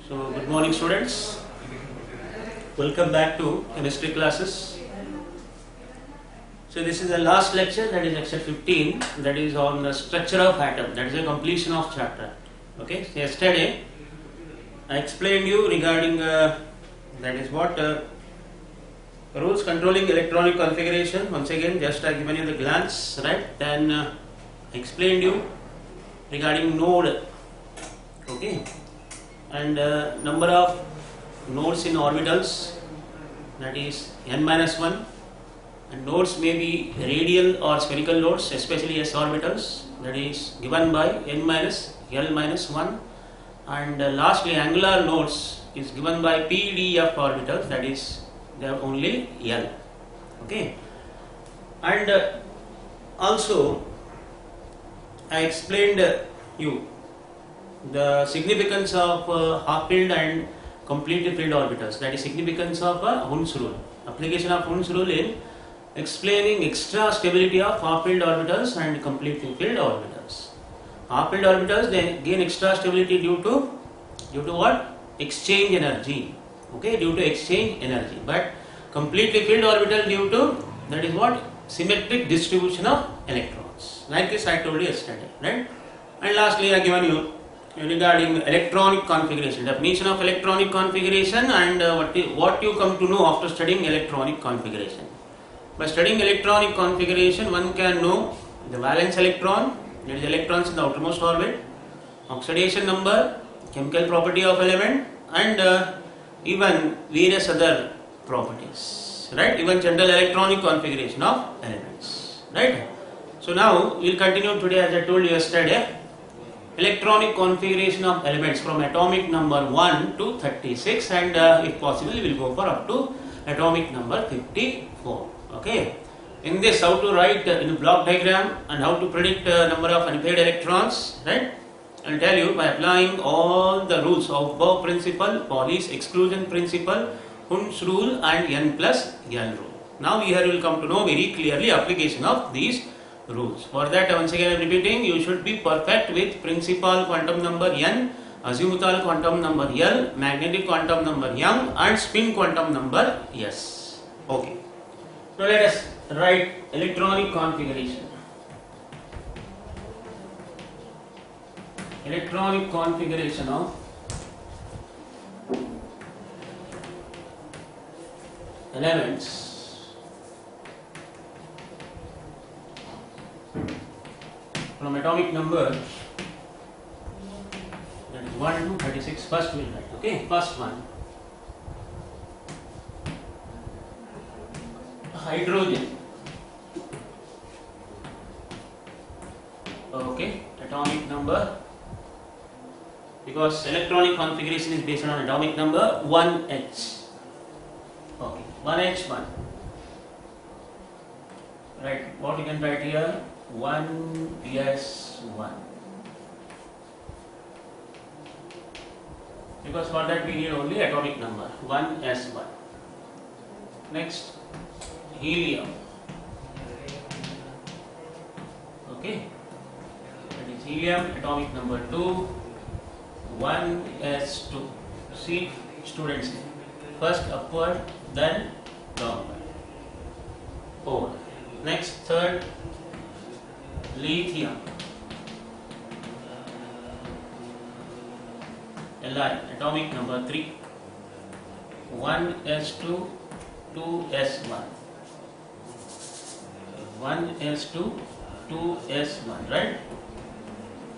So, good morning students. Welcome back to chemistry classes. So, this is the last lecture, that is lecture 15, that is on the structure of atom, that is the completion of chapter. Okay, so yesterday I explained you regarding that is what rules controlling electronic configuration. Once again, just I given you the glance, right? Then I explained you regarding node. Okay, and number of nodes in orbitals, that is n minus 1, and nodes may be radial or spherical nodes, especially s orbitals, that is given by n minus l minus 1, and lastly angular nodes is given by pdf orbitals, that is they have only l. Okay, and also I explained you the significance of half-filled and completely filled orbitals, that is significance of Hund's rule, application of Hund's rule in explaining extra stability of half-filled orbitals and completely filled orbitals. Half-filled orbitals, they gain extra stability due to what? Exchange energy. Okay, due to exchange energy. But completely filled orbital due to, that is what? Symmetric distribution of electrons. Like this I told you yesterday, right? And lastly I given you regarding electronic configuration, definition of electronic configuration, and what you come to know after studying electronic configuration. By studying electronic configuration, one can know the valence electron, that is electrons in the outermost orbit, oxidation number, chemical property of element, and even various other properties, right? Even general electronic configuration of elements, right? So now we will continue today, as I told you yesterday, electronic configuration of elements from atomic number 1 to 36, and if possible we will go for up to atomic number 54. Okay, in this how to write in a block diagram and how to predict number of unpaired electrons, right? I will tell you by applying all the rules of Bohr principle, Pauli's exclusion principle, Hund's rule, and n plus l rule. Now here we will come to know very clearly application of these rules. For that, once again I am repeating, you should be perfect with principal quantum number n, azimuthal quantum number l, magnetic quantum number m, and spin quantum number s. Okay, so let us write electronic configuration. Electronic configuration of elements from atomic number, that is 1 to 36. First we will write. Okay, first one, hydrogen. Okay, atomic number, because electronic configuration is based on atomic number 1H. Okay, 1H1. Right, what you can write here? 1s1, because for that we need only atomic number 1s1. Next, helium. Okay, that is helium, atomic number 2, 1s2. See students, first upward, then downward. 4. Next, third, lithium, Li, atomic number 3, 1s2, 2s1, 1s2, 2s1, right?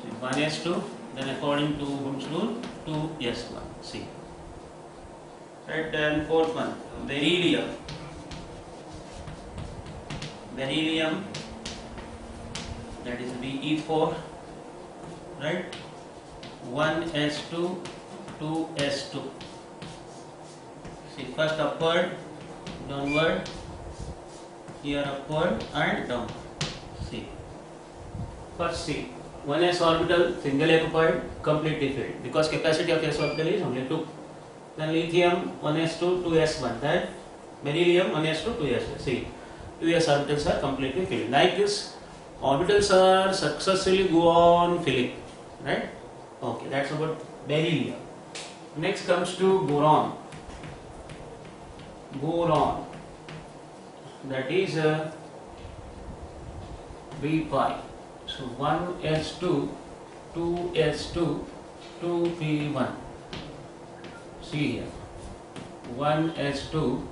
So 1s2, then according to Hund's rule, 2s1. See, right? Then fourth one, beryllium. Beryllium, that is Be4, right? 1s2, 2s2. See, first upward, downward, here upward and downward. See, first see, 1s orbital single occupied, completely filled, because capacity of s orbital is only 2. Then lithium 1s2, 2s1. Then beryllium 1s2, 2s1. See, 2s orbitals are completely filled. Like this, orbitals are successfully go on filling, right? Okay, that's about beryllium. Next comes to boron. Boron, that is B pi. So 1s2, 2s2, 2p1. See here, 1s2,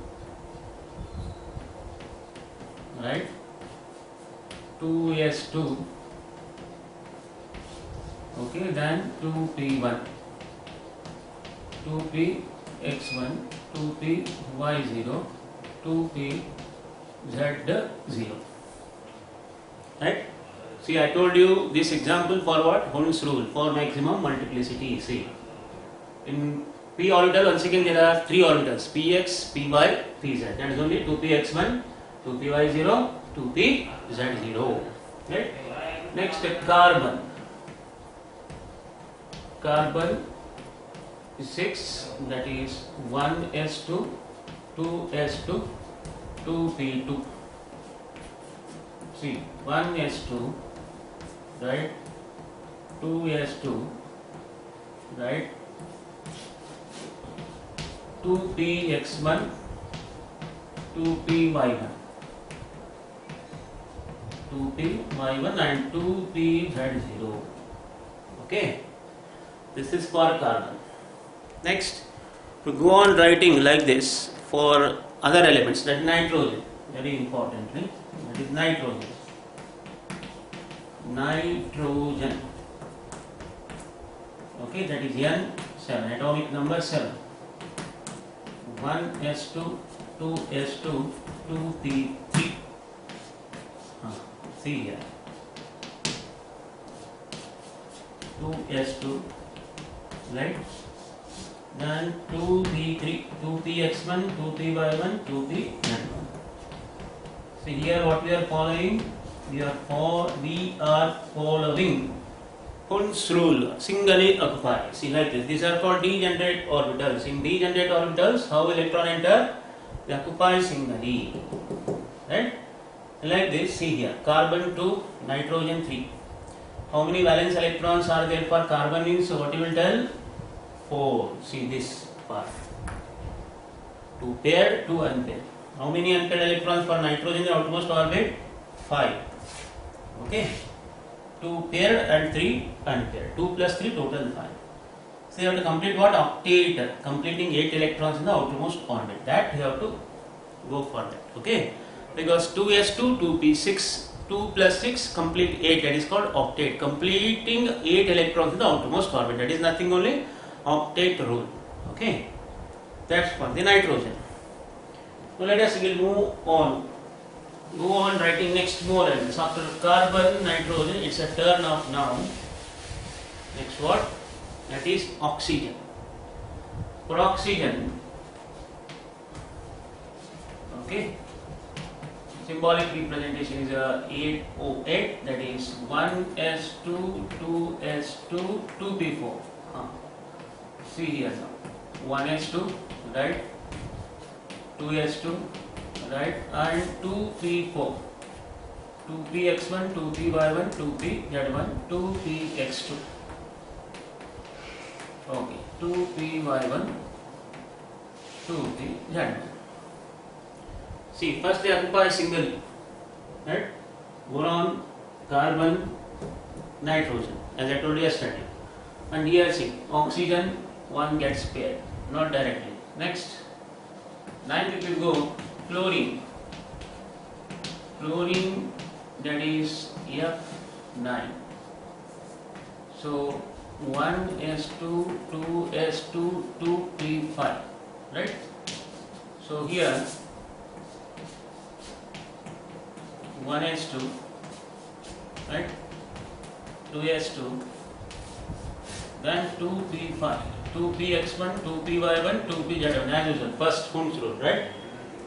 right, 2s2, okay, then 2p1, 2px1, 2py0, 2pz0, right? See, I told you this example for what? Hund's rule, for maximum multiplicity. See, in p orbital, once again there are three orbitals, px, py, pz. That is only 2px1, 2py0, 2pz0. Right? Next, carbon. Carbon is 6, that is 1s2, 2s2, 2p2. See, 1s2, right, 2s2, right, 2px1, 2py1, 2py1 and 2pz0. Okay, this is for carbon. Next, we go on writing like this for other elements, that is nitrogen, very importantly, that is nitrogen. Nitrogen, okay, that is N7, atomic number 7. 1s2, 2s2, 2p3. See here, 2s2, right, then 2p3, 2px1, 2py1, 2pz1. See here what we are following, we are following Hund's rule, singly occupy. See like this, these are called degenerate orbitals. In degenerate orbitals, how will electron enter? They occupy singly, right? Like this, see here, carbon 2, nitrogen 3. How many valence electrons are there for carbon means, so what you will tell? 4. See this part. 2 paired, 2 unpaired. How many unpaired electrons for nitrogen in the outermost orbit? 5. Okay. 2 paired and 3 unpaired. 2 plus 3 total 5. So you have to complete what? Octet. Completing 8 electrons in the outermost orbit. That you have to go for that. Okay. Because 2s2, 2p6, 2 plus 6 complete 8. That is called octet. Completing 8 electrons in the outermost orbit. That is nothing only octet rule. Okay. That's for the nitrogen. Now let us move on. Go on writing next more elements. After carbon, nitrogen, it's a turn of noun. Next what? That is oxygen. For oxygen, okay, symbolic representation is 808, that is 1s2, 2s2, 2p4. See here now, 1s2, right, 2s2, right, and 2p4, 2px1, 2py1, 2pz1, 2px2, okay, 2py1, 2pz1. See, first they occupy singly, right, boron, carbon, nitrogen, as I told you yesterday. And here see, oxygen, one gets paired, not directly. Next, 9th it will go, chlorine. Chlorine, that is F9. So 1s2, 2s2, 2p5, right? So here 1s2, right, 2s2, then 2p5, 2px1, 2py1, 2pz1, as usual, first Hund's rule, right?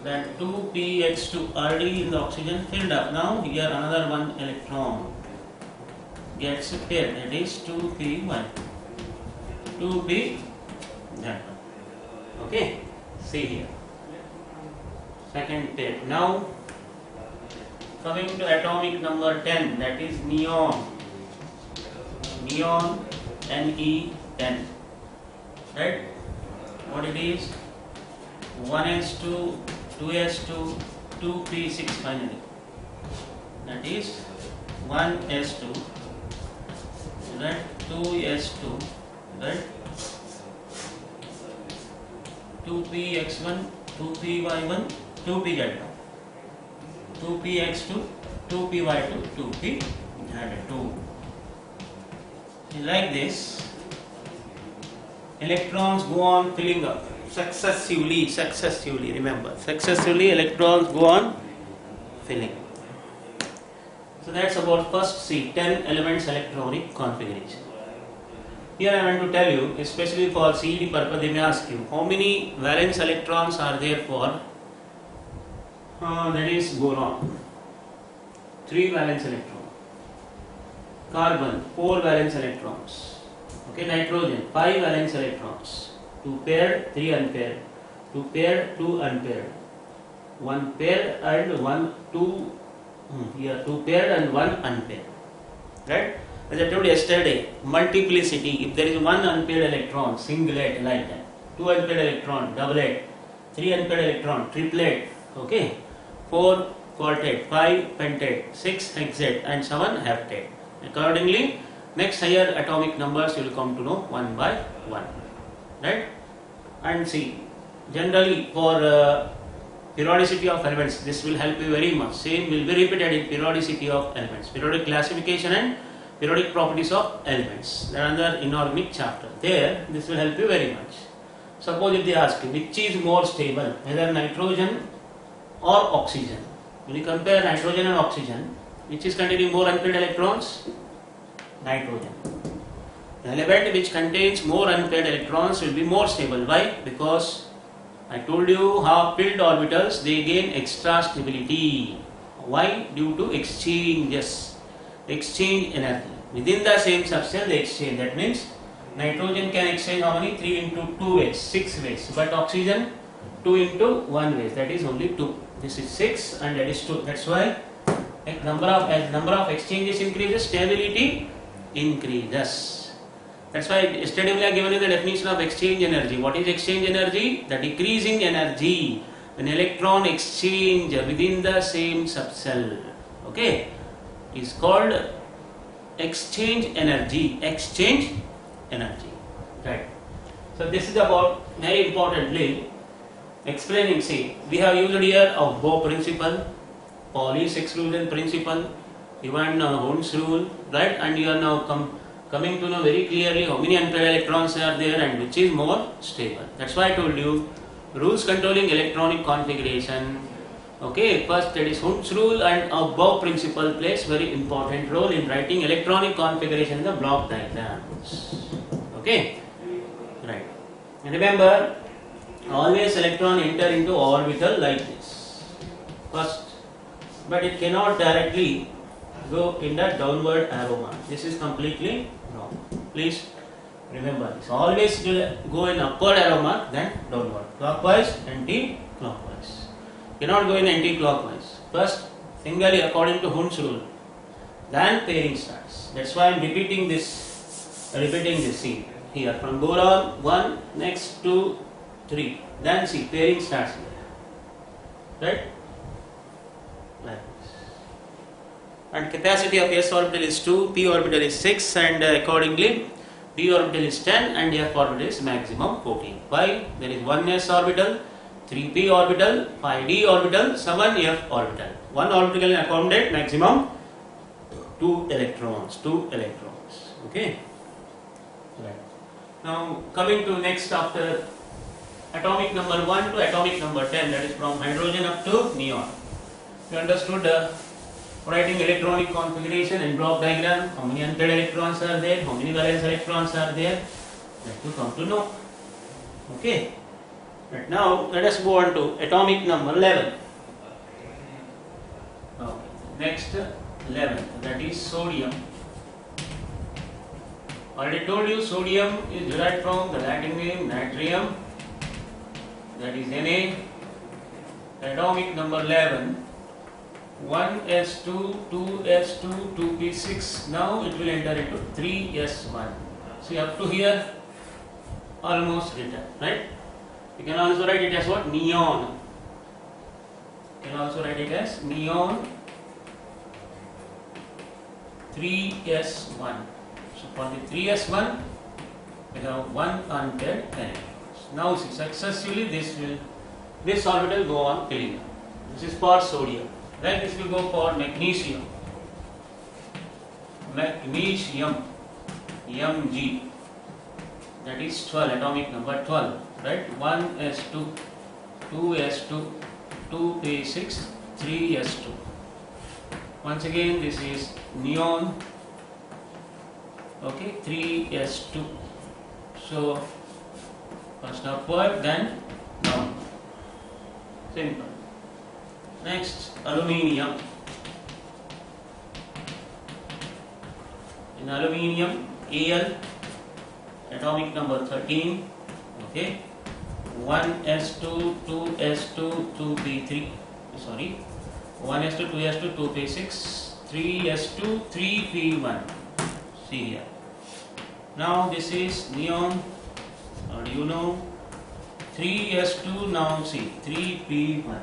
Then 2px2 already in the oxygen filled up. Now here another one electron gets paired, that is 2p1, 2pz1. Okay, see here, second pair. Now coming to atomic number 10, that is neon. Neon, Ne10, right? what it is, 1s2, 2s2, 2p6 finally. That is 1s2, right, 2s2, right, 2px1, 2py1, 2pz1, 2px2, 2py2, 2pz2. Like this, electrons go on filling up successively, remember, successively electrons go on filling. So that's about first C, 10 elements electronic configuration. Here I want to tell you, especially for CED purpose, they may ask you how many valence electrons are there for that is boron, 3 valence electrons, carbon 4 valence electrons, okay, nitrogen 5 valence electrons, 2 paired, 3 unpaired, 2 paired, 2 unpaired, 1 paired and 1 2 here 2 paired and 1 unpaired, right? As I told you yesterday, multiplicity, if there is 1 unpaired electron, singlet like that, 2 unpaired electron, doublet, 3 unpaired electron, triplet, okay, 4 quartet, 5 pentet, 6 hexet and 7 heptet. Accordingly, next higher atomic numbers you will come to know one by one, right? And see, generally for periodicity of elements, this will help you very much. Same will be repeated in periodicity of elements, periodic classification and periodic properties of elements. They are another inorganic chapter. There, this will help you very much. Suppose if they ask you which is more stable, whether nitrogen or oxygen. When you compare nitrogen and oxygen, which is containing more unpaired electrons? Nitrogen. The element which contains more unpaired electrons will be more stable. Why? Because I told you how filled orbitals they gain extra stability. Why? Due to exchanges, exchange energy. Within the same substance they exchange. That means nitrogen can exchange how many? 3 into 2 ways, 6 ways. But oxygen 2 into 1 ways. That is only 2. This is 6 and that is 2. That's why as number of exchanges increases, stability increases. That's why yesterday we have given you the definition of exchange energy. What is exchange energy? The decreasing energy when electron exchange within the same subcell. Okay, it is called exchange energy. Exchange energy. Right. So this is about very importantly explaining. See, we have used here of Bohr principle, Pauli's exclusion principle, even Hund's rule, right? And you are now coming to know very clearly how many unpaired electrons are there and which is more stable. That's why I told you rules controlling electronic configuration. Okay, first that is Hund's rule and Bohr principle plays very important role in writing electronic configuration in the block diagrams. Okay, right. And remember, always electron enter into orbital like this first, but it cannot directly go in the downward arrow mark. This is completely wrong. Please remember this. Always go in upward arrow mark, then downward. Clockwise, anti-clockwise. Cannot go in anti-clockwise. First, singly according to Hund's rule. Then pairing starts. That's why I am repeating this. See here from boron 1, next 2, 3. Then see pairing starts here. Right? Like this. And capacity of s orbital is 2, p orbital is 6, and accordingly d orbital is 10 and f orbital is maximum 14. Why? There is 1s orbital, 3p orbital, 5d orbital, 7f orbital. One orbital can accommodate maximum 2 electrons. Okay. Right. Now coming to next after atomic number 1 to atomic number 10, that is from hydrogen up to neon. You understood writing electronic configuration and block diagram, how many unpaired electrons are there, how many valence electrons are there, that you come to know. Okay. Right. Now let us go on to atomic number 11. Okay. Next 11, that is sodium. Already told you sodium is derived from the Latin name natrium, that is Na. Atomic number 11, 1s2, 2s2, 2p6. Now it will enter into 3s1. See, up to here almost written, right? You can also write it as what? Neon. You can also write it as neon 3s1. So for the 3s1, we have one unpaired electrons. Now see, successively this orbital go on filling up. This is for sodium. Then this will go for magnesium. Magnesium Mg, that is 12, atomic number 12, right? 1s2, 2s2, 2p6, 3s2. Once again, this is neon, okay, 3s2. So first upward, then down. Simple. Next, aluminium. In aluminium, Al, atomic number 13, okay, 1s2, 2s2, 2p3, sorry, 1s2, 2s2, 2p6, 3s2, 3p1. See here. Now this is neon, or do you know, 3s2, now see, 3p1.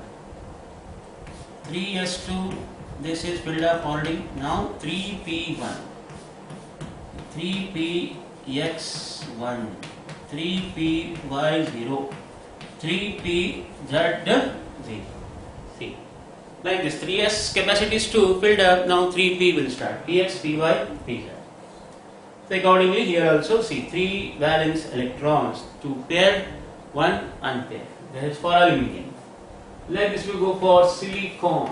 3s2, this is filled up already, now 3p1. 3px1, 3py0, 3pz0. See, like this, 3s capacity is 2 filled up, now 3p will start, px, py, pz. So accordingly here also see 3 valence electrons, 2 paired, 1 unpaired. That is for aluminium. Like this will go for silicon.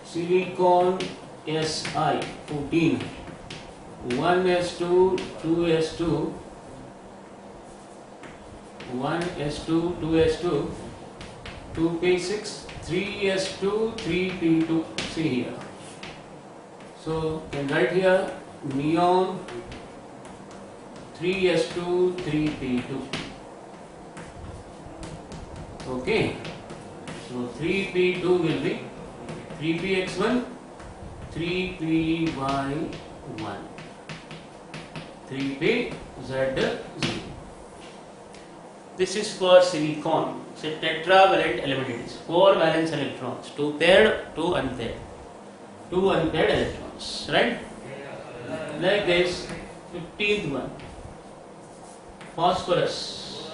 Silicon Si 14. 1s2, 2s2, 1s2, 2s2, 2p6, 3s2, 3p2. See here. So you can write here neon 3s2, 3p2. Okay. So 3p2 will be 3px1, 3py1. 3pz0. This is for silicon. It's a tetravalent element. It is 4 valence electrons, 2 paired, 2 unpaired. 2 unpaired electrons, right? Like this, 15th one. Phosphorus.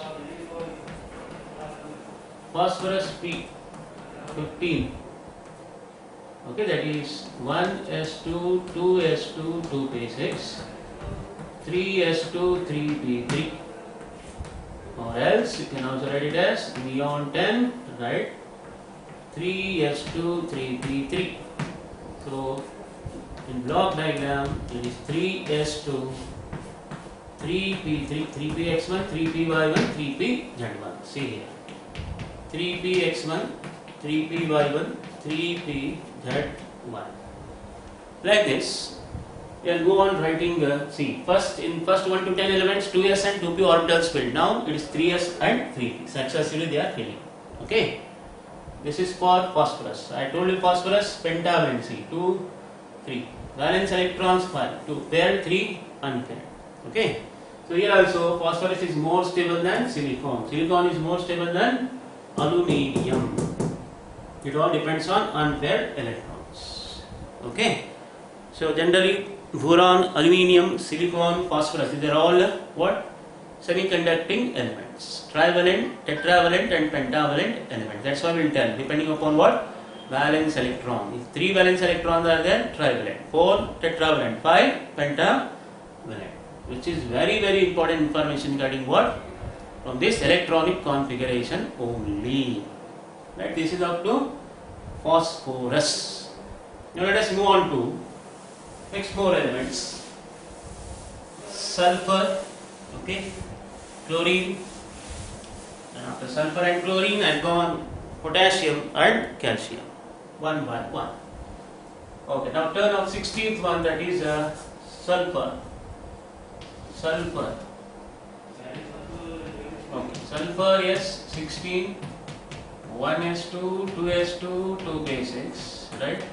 Phosphorus P, 15. Okay, that is 1s2, 2s2, 2p6. 3s2, 3p3, or else you can also write it as neon 10, right? 3s2, 3p3. So in block diagram it is 3s2, 3p3, 3px1, 3py1, 3pz1. See here, 3px1, 3py1, 3pz1. Like this. We will go on writing, see, first 1 to 10 elements, 2s and 2p orbitals filled. Now it is 3s and 3p. Successively they are filling. Okay. This is for phosphorus. I told you phosphorus, pentavalent, see, 2, 3. Valence electrons 5, 2 paired, 3 unpaired. Okay. So here also phosphorus is more stable than silicon. Silicon is more stable than aluminium. It all depends on unpaired electrons. Okay. So generally boron, aluminium, silicon, phosphorus, these are all what? Semiconducting elements. Trivalent, tetravalent and pentavalent elements. That's why we will tell, depending upon what? Valence electron. If 3 valence electrons are there, trivalent. 4 tetravalent. 5 pentavalent. Which is very, very important information regarding what? From this electronic configuration only. Right? This is up to phosphorus. Now let us move on to next 4 elements. Sulfur, okay, chlorine, and after sulfur and chlorine I have gone potassium and calcium, 1 by 1. Okay, now turn of 16th one, that is sulfur. Sulfur. Okay, sulfur, yes, 16, 1s2, 2s2, 2p6, right?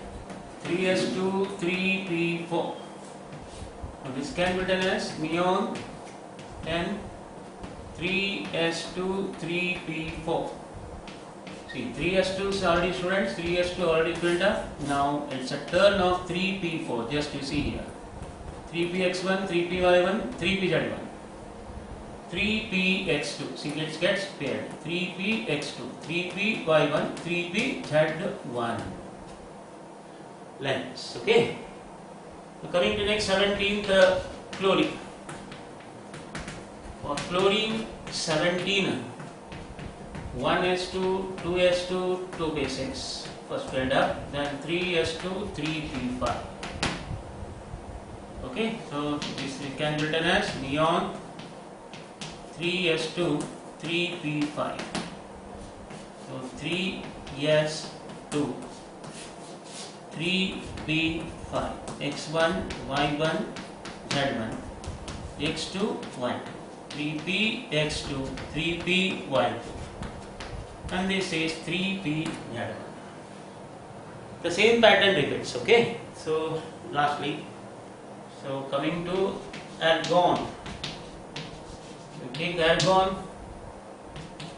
3s2, 3p4. Now this can be written as neon 10, 3s2 3p4. See, 3s2 is already students, 3s2 already filled up. Now it's a turn of 3p4. Just you see here, 3px1, 3py1, 3pz1, 3px2. See, it gets paired. 3px2, 3py1, 3pz1. Lengths. Okay. So coming to next 17th, chlorine. For chlorine 17, 1s2, 2s2, 2p6. First filled up, then 3s2, 3p5. Okay, so this can be written as neon 3s2, 3p5. So 3s2, 3p5, x1, y1, z1, x2, y2, 3p, x2, 3p, y2, and this is 3p, z1. The same pattern repeats, okay? So, lastly, so coming to argon. You take argon,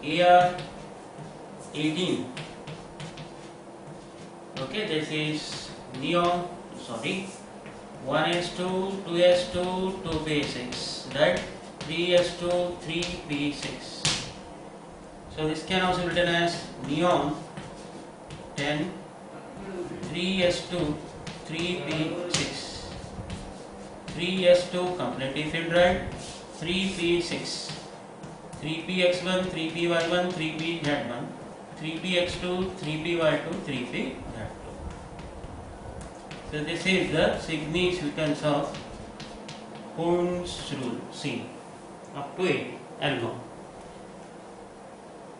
Ar18. Okay, this is neon, 1s2, 2s2, 2p6, right? 3s2, 3p6. So this can also be written as neon 10, 3s2, 3p6, 3s2 completely filled, right? 3p6, 3px1, 3py1, 3pz1, 3px2, 3py2, 3pz2. So this is the significance of Hund's rule. See, up to 8 argon.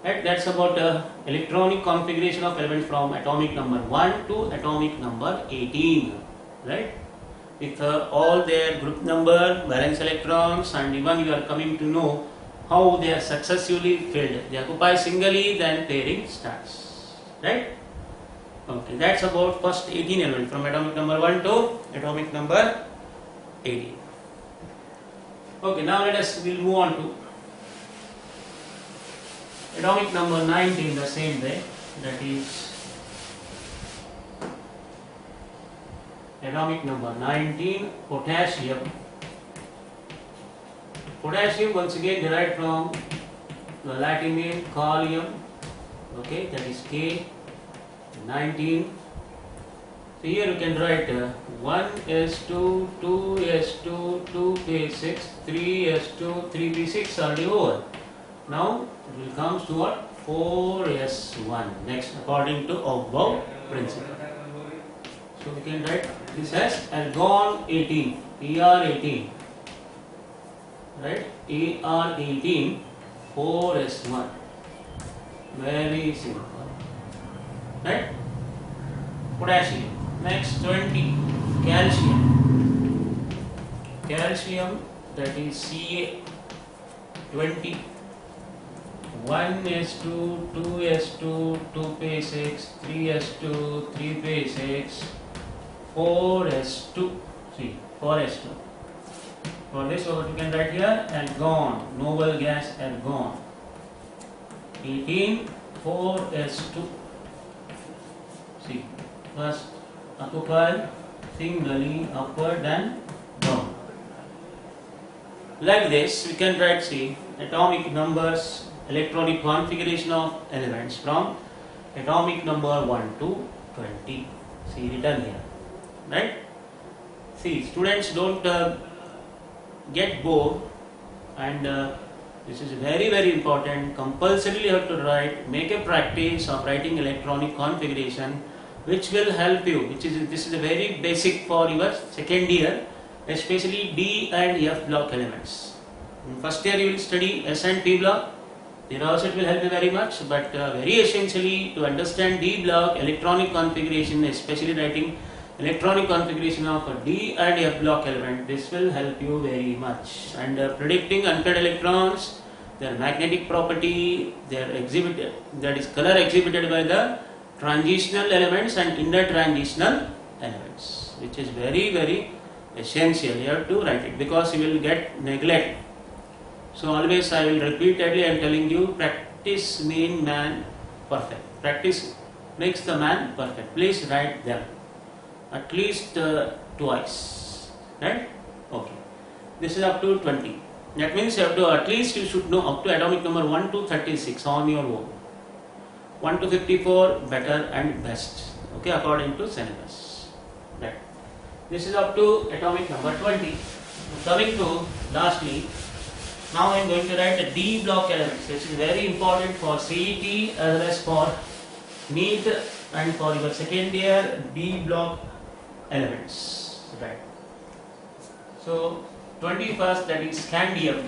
Right, that's about the electronic configuration of elements from atomic number 1 to atomic number 18. Right, with all their group number, valence electrons, and even you are coming to know how they are successively filled. They occupy singly, then pairing starts. Right. Okay, that's about first 18 elements from atomic number 1 to atomic number 18. Okay, now we'll move on to atomic number 19 the same way, that is atomic number 19, potassium. Potassium once again derived from the Latin name kalium, okay, that is K19. So here you can write 1s2, 2s2, 2p6, 3s2, 3p6 already over. Now it will come to what? 4s1 next according to above principle. So we can write this as argon 18, Ar18, right? Ar18, 4s1. Very simple, right? Potassium. Next 20, calcium. Calcium, that is Ca20. 1s2, 2s2, 2p6, 3s2, 3p6, 4s2. See, 4s2. For this, what you can write here? Argon, noble gas argon. 18, 4s2. See, first occupy singly upward and down. Like this, we can write, see, atomic numbers, electronic configuration of elements from atomic number 1 to 20. See, written here, right? See, students don't get bored, and this is very, very important. Compulsorily you have to write, make a practice of writing electronic configuration, which will help you. This is a very basic for your second year, especially D and F block elements. In first year you will study S and P block. There also it will help you very much, but very essentially to understand D block electronic configuration, especially writing electronic configuration of a D and F block element, this will help you very much. And predicting unpaired electrons, their magnetic property, their exhibited, that is color exhibited by the transitional elements and intertransitional elements, which is very, very essential. You have to write it because you will get neglect. So always I will repeatedly I am telling you, practice means man perfect. Practice makes the man perfect. Please write them at least twice, right? Okay. This is up to 20. That means you have to at least you should know up to atomic number 1 to 36 on your own. 1 to 54 better and best. Okay, according to syllabus. Right. This is up to atomic number 20. Coming to lastly, now I am going to write the D block elements. This is very important for CET as well as for NEET and for your second year D block elements. Right. So 21st, that is scandium.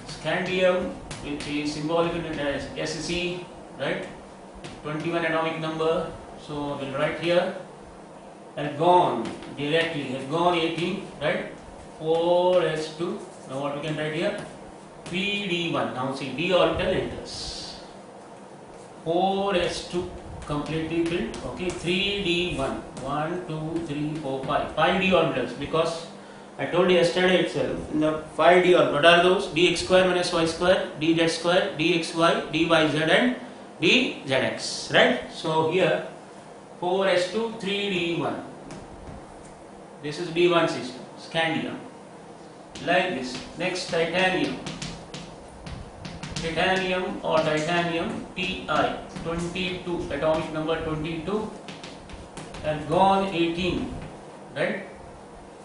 Scandium, which is symbolically written as SC, right? 21 atomic number. So we'll write here. Argon directly. Argon 18, right? 4s2. Now what we can write here? 3d1. Now see, d orbital enters. 4s2 completely filled. Okay, 3d1. 1, 2, 3, 4, 5. 5d orbitals, because I told you yesterday itself, in the 5d orbitals, what are those? Dx square minus y square, dz square, dxy, dyz and dzx, right? So here 4s2, 3d1. This is d1 system, scandium. Like this. Next, titanium. Titanium or titanium, Ti, 22, atomic number 22, argon 18, right?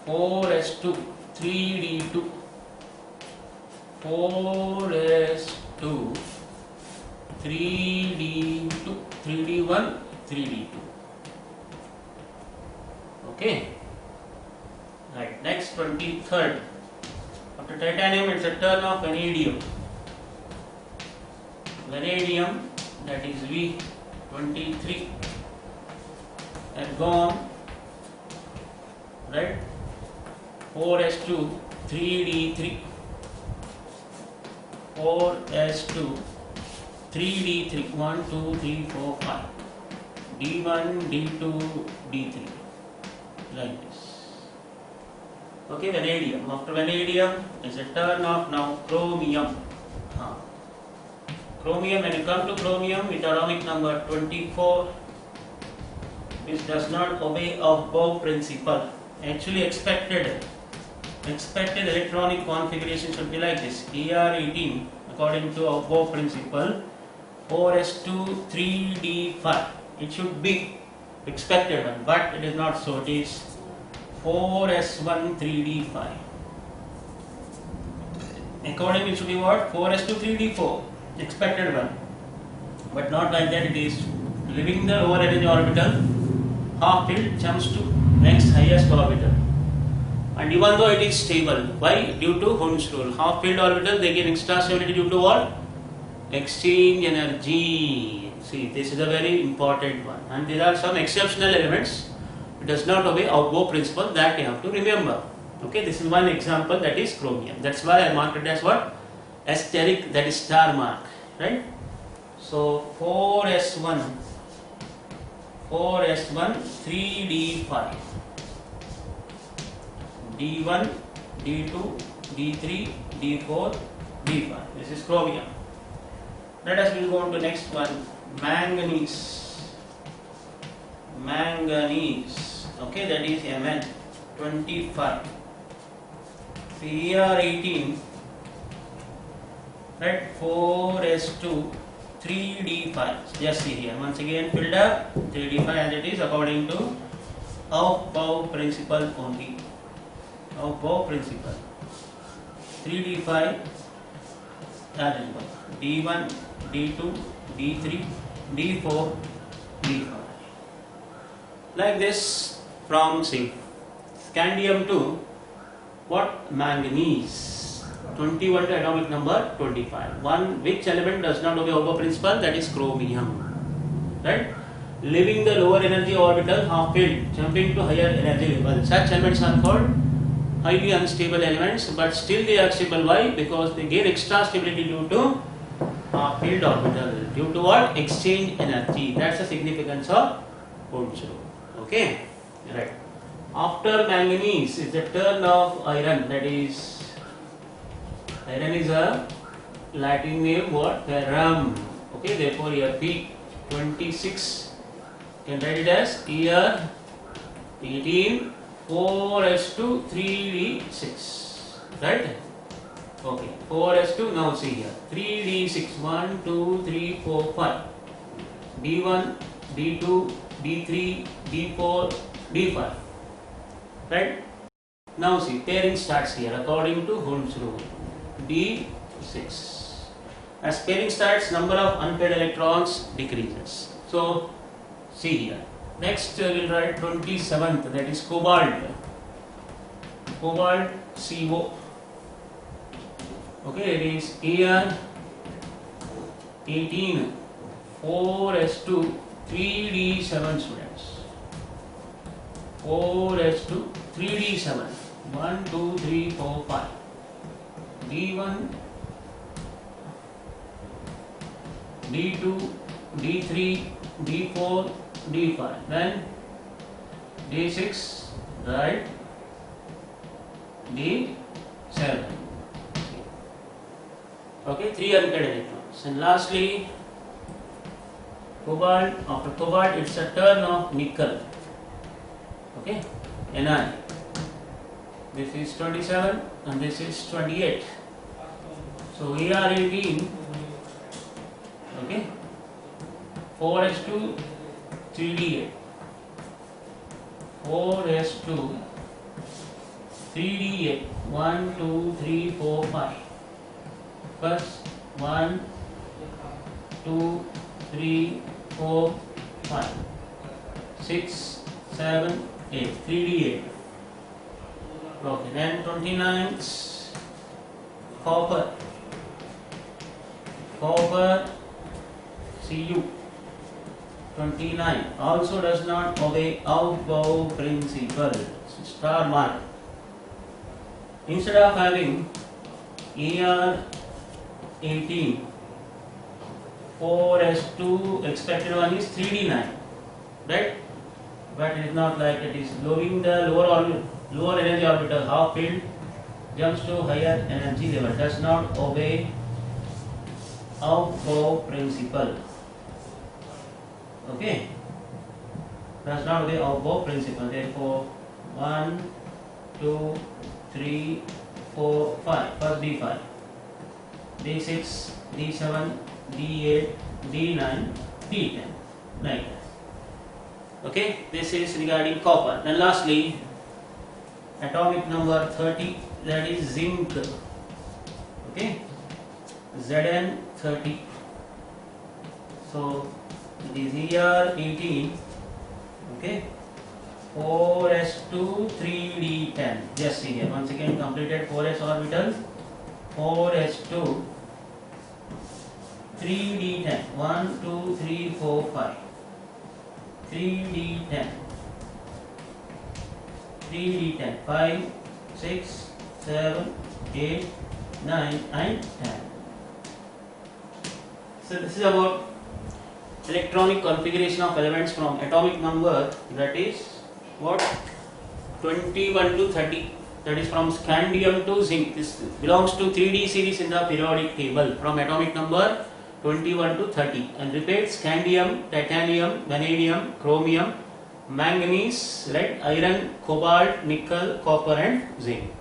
4s2, 3d2, 4s2, 3d2, 3d1, 3d2. Okay. Right. Next, 23rd. After titanium, it's a turn of vanadium. Vanadium, that is V23, argon, right? 4s2, 3d3, 4s2, 3d3, 1, 2, 3, 4, 5, d1, d2, d3, like this. Okay, vanadium. After vanadium is a turn of now chromium. Chromium, when you come to chromium with atomic number 24, which does not obey of Bohr principle. Actually expected electronic configuration should be like this. Er18 according to our Bohr principle, 4s2, 3d5. It should be expected one, but it is not so. It is 4s1, 3d5. Accordingly, it should be what? 4s2, 3d4. Expected one, but not like that. It is leaving the lower energy orbital, half filled, jumps to next highest orbital, and even though it is stable, why? Due to Hund's rule. Half filled orbital, they gain extra stability due to what? Exchange energy. See, this is a very important one, and there are some exceptional elements. It does not obey our Bohr principle, that you have to remember. Okay, this is one example, that is chromium. That's why I marked it as what? Asterisk, that is star mark, right? So 4s1, 3d5, d1, d2, d3, d4, d5. This is chromium. Let us go on to next one, manganese. Manganese, okay, that is Mn25. Cr18, right? 4s2, 3d5. Just see here, once again filled up 3d5 as it is according to our Bohr principle only. Our Bohr principle. 3d5 as it was. d1, d2, d3, d4, d5. Like this from say scandium to what? Manganese. 21 to atomic number 25. One which element does not obey Bohr principle, that is chromium. Right? Leaving the lower energy orbital half filled, jumping to higher energy level. Such elements are called highly unstable elements, but still they are stable. Why? Because they gain extra stability due to half filled orbital. Due to what? Exchange energy. That's the significance of Hund's rule. Okay? Right. After manganese is the turn of iron, that is Iron is a Latin name what? Ferrum. Okay, therefore here P26 can write it as year 18 4s2 3d6. Right? Okay, 4s2. Now see here 3d6 1 2 3 4 5 d1 d2 d3 d4 d5. Right? Now see, pairing starts here according to Hund's rule. D6. As pairing starts, number of unpaired electrons decreases. So, see here. Next we'll write 27th, that is cobalt. Cobalt CO. Okay, it is Ar 18 4s2 3d7 students. 4s2 3d7. 1 2 3 4 5 d1 d2 d3 d4 d5, then d6, right, d7. Okay, 3 unpaired electrons. And lastly cobalt. After cobalt it's a turn of nickel. Okay, Ni. This is 27 and this is 28. So Ar18, okay, 4s2 3d8, 4s2 3d8, 1 2 3 4 5 plus 1 2 3 4 5 6 7 8, 3d8. Okay, then 29th copper. Copper Cu 29 also does not obey Aufbau principle. Star mark. Instead of having Ar 18 4s2, expected one is 3d9, right? But it is not like it is lowering the lower energy orbital half filled, jumps to higher energy level, does not obey Aufbau principle. Okay, does not obey Aufbau principle. Therefore 1 2 3 4 5, first d5, d6 d7 d8 d9 d10, like that. Okay, this is regarding copper. Then lastly, atomic number 30, that is zinc. Okay, Zn30. So it is Er18. Okay, 4s2 3d10. Just see here. Once again completed 4s orbital. 4s2 3d10. 1 2 3 4 5. 3d10. 3d10. 5 6 7 8 9 and 10. So this is about electronic configuration of elements from atomic number, that is what, 21 to 30, that is from scandium to zinc. This belongs to 3D series in the periodic table from atomic number 21 to 30, and repeats scandium, titanium, vanadium, chromium, manganese, right, iron, cobalt, nickel, copper and zinc.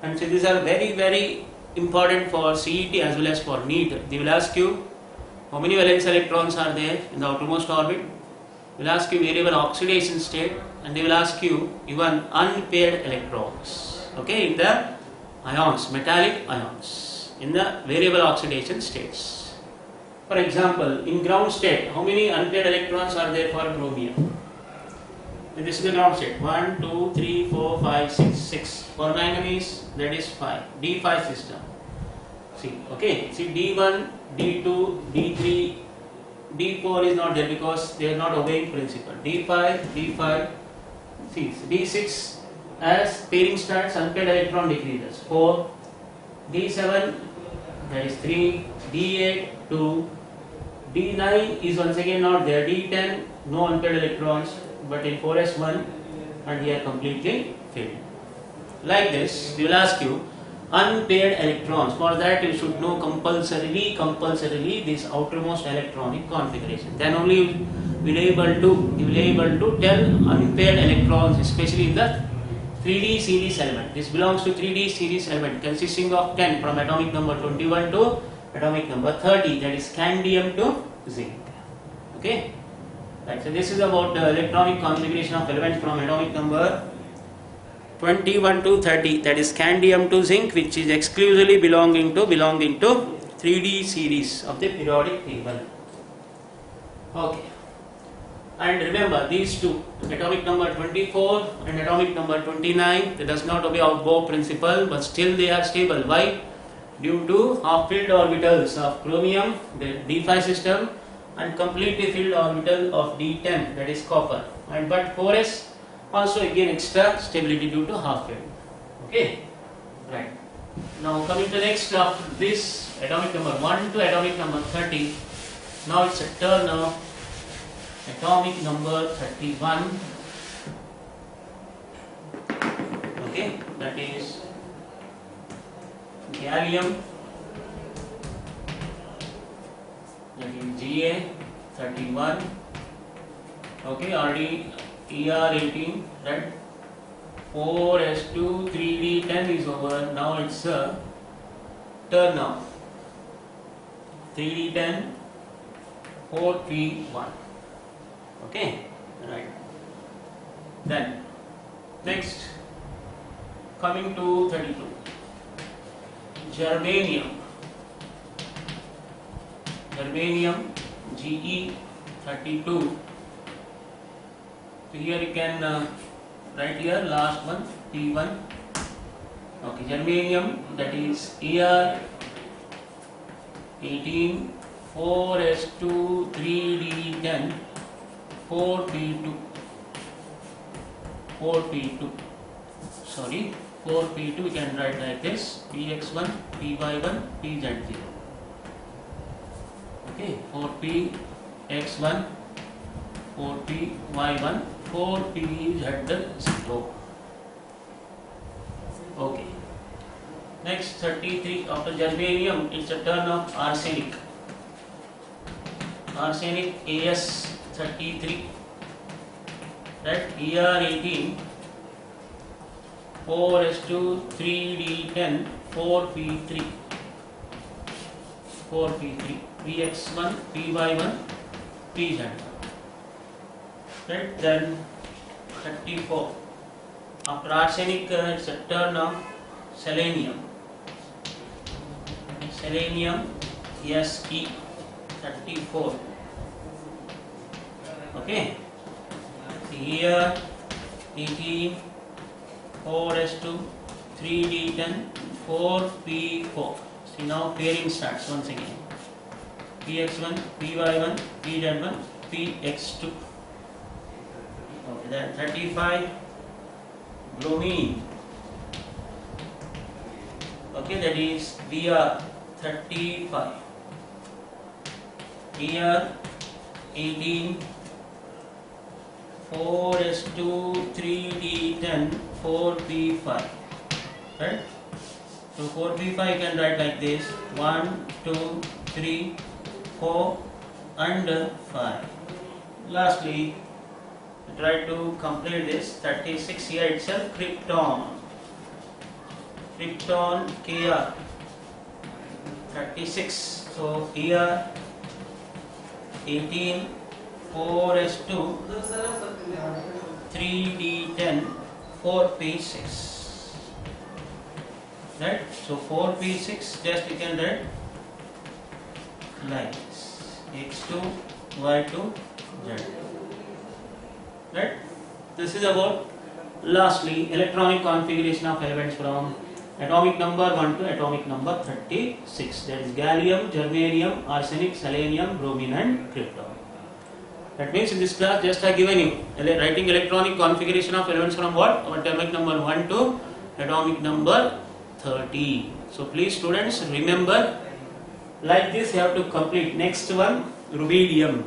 And so these are very, very important for CET as well as for NEET. They will ask you how many valence electrons are there in the outermost orbit. They will ask you variable oxidation state, and they will ask you even unpaired electrons. Okay, in the ions, metallic ions, in the variable oxidation states. For example, in ground state, how many unpaired electrons are there for chromium? And this is the ground state. 1, 2, 3, 4, 5, 6, 6. For manganese, that is 5. D5 system. See, okay. See, D1, D2, D3, D4 is not there because they are not obeying principle. D5, D5. See, D6, as pairing starts, unpaired electron decreases. 4, D7, that is 3, D8, 2, D9 is once again not there. D10, no unpaired electrons, but in 4s1, and here completely filled. Like this, they will ask you unpaired electrons. For that you should know compulsorily this outermost electronic configuration. Then only you will able to tell unpaired electrons, especially in the 3D series element. This belongs to 3D series element consisting of 10 from atomic number 21 to atomic number 30, that is scandium to zinc. Okay. Right. So this is about the electronic configuration of elements from atomic number 21 to 30, that is scandium to zinc, which is exclusively belonging to 3D series of the periodic table. Okay. And remember these two, atomic number 24 and atomic number 29, they does not obey Bohr principle, but still they are stable. Why? Due to half-filled orbitals of chromium, the d5 system, and completely filled orbital of d10, that is copper. And but 4s also again extra stability due to half-filled. Okay, right. Now coming to next after this, atomic number 1 to atomic number 30. Now it's a turn of atomic number 31. Okay, that is gallium, that is Ga 31. Okay, already ER18, right? 4s2 3d10 is over. Now it's a turn off 3d10 4p1. Okay, right. Then next, coming to 32, germanium Ge32. So here you can write here last one P1. Okay, germanium, that is ER18 4s2 3d10 4p2. Sorry, 4p2 we can write like this: px1 py1 pz0. Okay, 4px1 4py1 4pz0. Okay. Next 33, after germanium it's a turn of arsenic. As33, right? ER18 4s2 3d10 4p3 px1 py1 pz. Right? Then 34, after arsenic it's a turn of selenium Se34. Okay, here 18 4s2 3d10 4p4. See, now pairing starts once again: px1 py1 pz1 px2. Okay, then 35, bromine. Okay, that is Br35. Here 18 4s2 3d10 4p5. Right? So 4p5 you can write like this: 1 2 3 4 and 5. Lastly, try to complete this 36 here itself, krypton Kr 36. So here 18 4s2 3d10 4p6. Right? So 4p6 just you can write like this: x2 y2 z2. Right? This is about lastly electronic configuration of elements from atomic number 1 to atomic number 36. That is gallium, germanium, arsenic, selenium, bromine and krypton. That means in this class just I given you writing electronic configuration of elements from what? Atomic number 1 to atomic number 30. So please students remember, like this you have to complete. Next one, rubidium.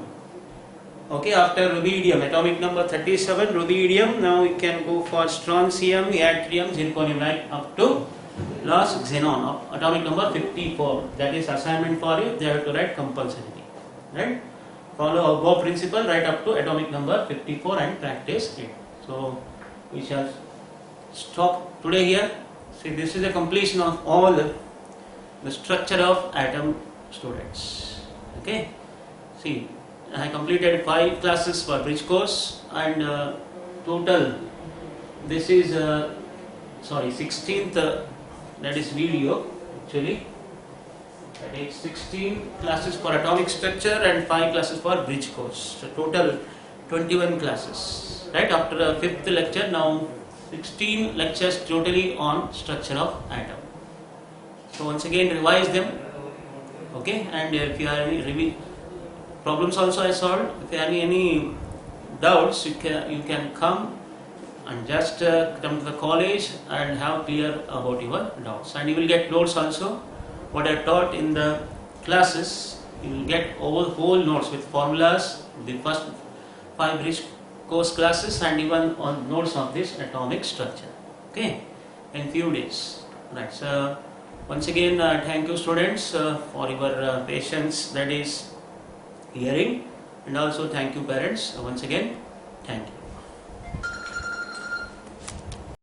Okay, after rubidium, atomic number 37, rubidium. Now we can go for strontium, yttrium, zirconium, right up to Last xenon of atomic number 54. That is assignment for you. They have to write compulsorily. Right? Follow Go principle right up to atomic number 54 and practice it. So we shall stop today here. See, this is a completion of all the structure of atom, students. Okay. See, I completed 5 classes for bridge course, and total this is 16th that is video actually. That is 16 classes for atomic structure and 5 classes for bridge course. So total 21 classes. Right, after the 5th lecture, now 16 lectures totally on structure of atom. So once again revise them. Okay, and if you have any problems also I solved. If you have any doubts, you can come and just come to the college and have clear about your doubts. And you will get notes also. What I taught in the classes, you will get whole notes with formulas, the first 5 bridge course classes, and even on notes of this atomic structure. Okay, in few days. Right. So once again, thank you students for your patience, that is hearing, and also thank you parents once again. Thank you.